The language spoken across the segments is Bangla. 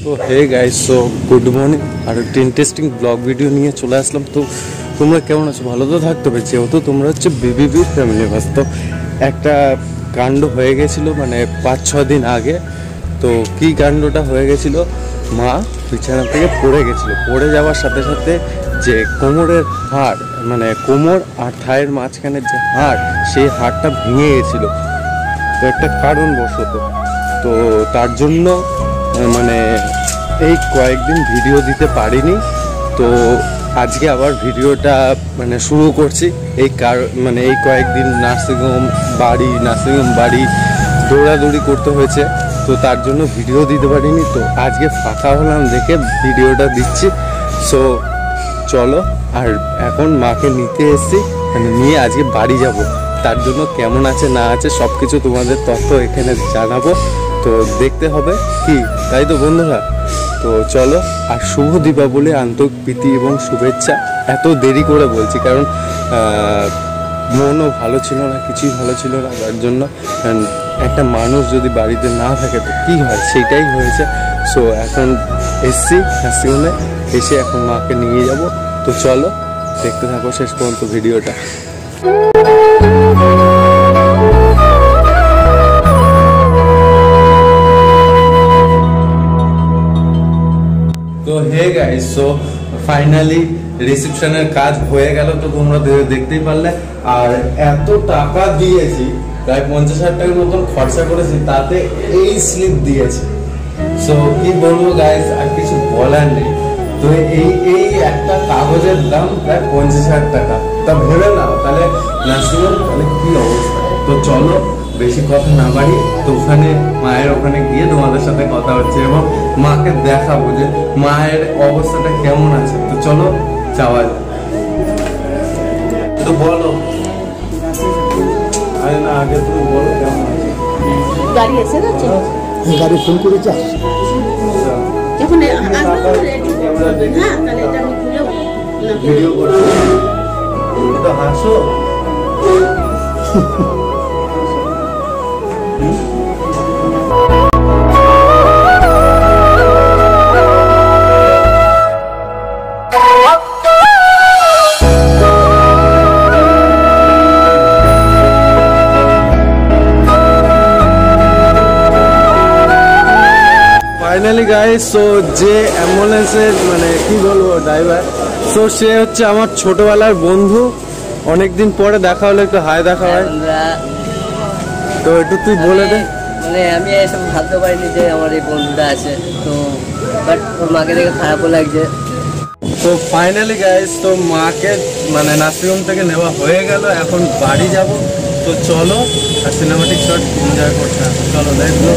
তো hey guys, so good morning. আর একটা ইন্টারেস্টিং ব্লগ ভিডিও নিয়ে চলে আসলাম। তো তোমরা কেমন আছো? ভালো তো থাকতে হবে, যেহেতু তোমরা হচ্ছে বিবিবি ফ্যামিলি বাস। তো একটা কাণ্ড হয়ে গেছিলো মানে 5-6 দিন আগে। তো কি কাণ্ডটা হয়ে গেছিলো, মা বিছানা থেকে পড়ে গেছিলো। পড়ে যাওয়ার সাথে সাথে যে কোমরের হাড়, মানে কোমর আর থায়ের মাঝখানের যে হাড়, সেই হাড়টা ভেঙে গেছিলো। তো একটা কারণবশত, তো তার জন্য মানে এই কয়েকদিন ভিডিও দিতে পারিনি। তো আজকে আবার ভিডিওটা মানে শুরু করছি। মানে এই কয়েকদিন নার্সিংহোম বাড়ি দৌড়াদৌড়ি করতে হয়েছে, তো তার জন্য ভিডিও দিতে পারিনি। তো আজকে ফাঁকা হলাম দেখে ভিডিওটা দিচ্ছি। সো চলো, আর এখন মাকে নিতে এসেছি, মানে নিয়ে আজকে বাড়ি যাব। তার জন্য কেমন আছে না আছে সব কিছু তোমাদের তথ্য এখানে জানাবো। তো দেখতে হবে কি, তাই তো বন্ধুরা? তো চলো, আর শুভ দীপাবলি, আন্তরিক প্রীতি এবং শুভেচ্ছা। এত দেরি করে বলছি কারণ মনও ভালো ছিল না, কিছুই ভালো ছিল না। তার জন্য একটা মানুষ যদি বাড়িতে না থাকে তো কী হয়, সেইটাই হয়েছে। সো এখন এসছি নার্সিংহোমে, এসে এখন মাকে নিয়ে যাব। তো চলো, দেখতে থাকো শেষ পর্যন্ত ভিডিওটা। তো হে গাইস, সো ফাইনালি রিসেপশনের কাজ হয়ে গেল। তো তোমরা দেখতেই পারলে। আর এত টাকা দিয়েছি, প্রায় 50,000 টাকার মতন খরচা করেছি, তাতে এই স্লিপ দিয়েছে। সো কি বলবো গাইস, আর কিছু বলার নেই। তো এই একটা কাগজের দাম প্রায় 50,000 টাকা। তা ভেবে নাও তাহলে নার্সিংহোম তাহলে কি অবস্থা। তো চলো, বেশি কথা না বাড়ি, তো মায়ের ওখানে গিয়ে তোমাদের সাথে কথা হচ্ছে এবং মাকে দেখাবো যে মায়ের অবস্থাটা কেমন আছে। তো চলো যাওয়া যাক। তো বলো, আরে না, আগে তুমি বলো কেমন আছে। গাড়ি এসে গেছে, গাড়ি ফোন করেছে। যখন হ্যাঁ, তাহলে এটা আমি খুলে ভিডিও করছো, তুমি তো হাসো। ফাইনালি গাইস, সো যে অ্যাম্বুলেন্সের মানে কি বলবো ড্রাইভার, সো সে হচ্ছে আমার ছোটবেলার বন্ধু। অনেকদিন পরে দেখা হলো, একটু হাই দেখা হয়। তো একটু তুই বলে দে। মানে আমি এসব ভাবতে পারিনি যে আমার এই বন্ধুটা আছে। তো বাট ওর মাকে দেখে খারাপও লাগছে। তো ফাইনালি গাইস, তো মাকে মানে নার্সিংহোম থেকে নেওয়া হয়ে গেল, এখন বাড়ি যাব। তো চলো, আর সিনেমাটিক শট এনজয় করতে হবে। চলো দেখো।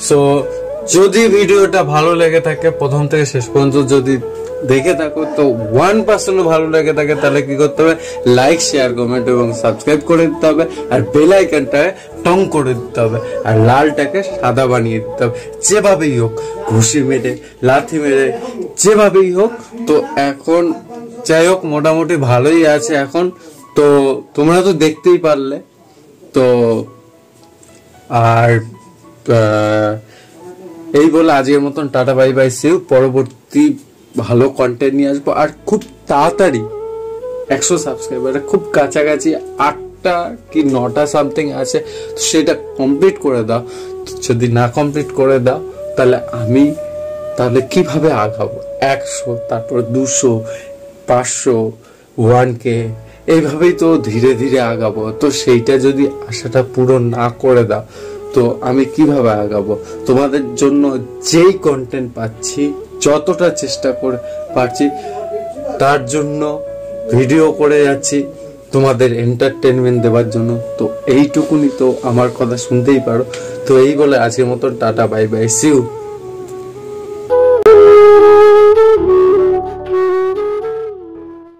সো যদি ভিডিওটা ভালো লেগে থাকে, প্রথম থেকে শেষ পর্যন্ত যদি দেখে থাকো, তো 1% ভালো লেগে থাকে, তাহলে কি করতে হবে? লাইক, শেয়ার, কমেন্ট এবং সাবস্ক্রাইব করে দিতে হবে। আর বেল আইকনটাকে টং করে দিতে হবে, আর লালটাকে সাদা বানিয়ে দিতে হবে। যেভাবেই হোক, ঘুষি মেরে, লাথি মেরে, যেভাবেই হোক। তো এখন যাই হোক, মোটামুটি ভালোই আছে এখন। তো তোমরা তো দেখতেই পারলে। তো আর এই বলে আজকের মতন টাটা বাই বাই সিউ। পরবর্তী ভালো কন্টেন্ট নিয়ে আসবো, আর খুব তাড়াতাড়ি 100 সাবস্ক্রাইবার, খুব কাছাকাছি 8টা কি 9টা সামথিং আছে, তো সেটা কমপ্লিট করে দাও। যদি না কমপ্লিট করে দাও তাহলে কিভাবে আগাবো? 100, তারপর 200, 500, 1K, এইভাবেই তো ধীরে ধীরে আগাবো। তো সেইটা যদি আশাটা পূরণ না করে দাও তো আমি কিভাবে আগাবো? তোমাদের জন্য যেই কন্টেন্ট পাচ্ছি, যতটা চেষ্টা করে পারছি তার জন্য ভিডিও করে যাচ্ছি, তোমাদের এন্টারটেনমেন্ট দেওয়ার জন্য। তো এইটুকুনি তো আমার কথা শুনতেই পারো। তো এই বলে আজকের মতন টাটা বাই বাই সিউ।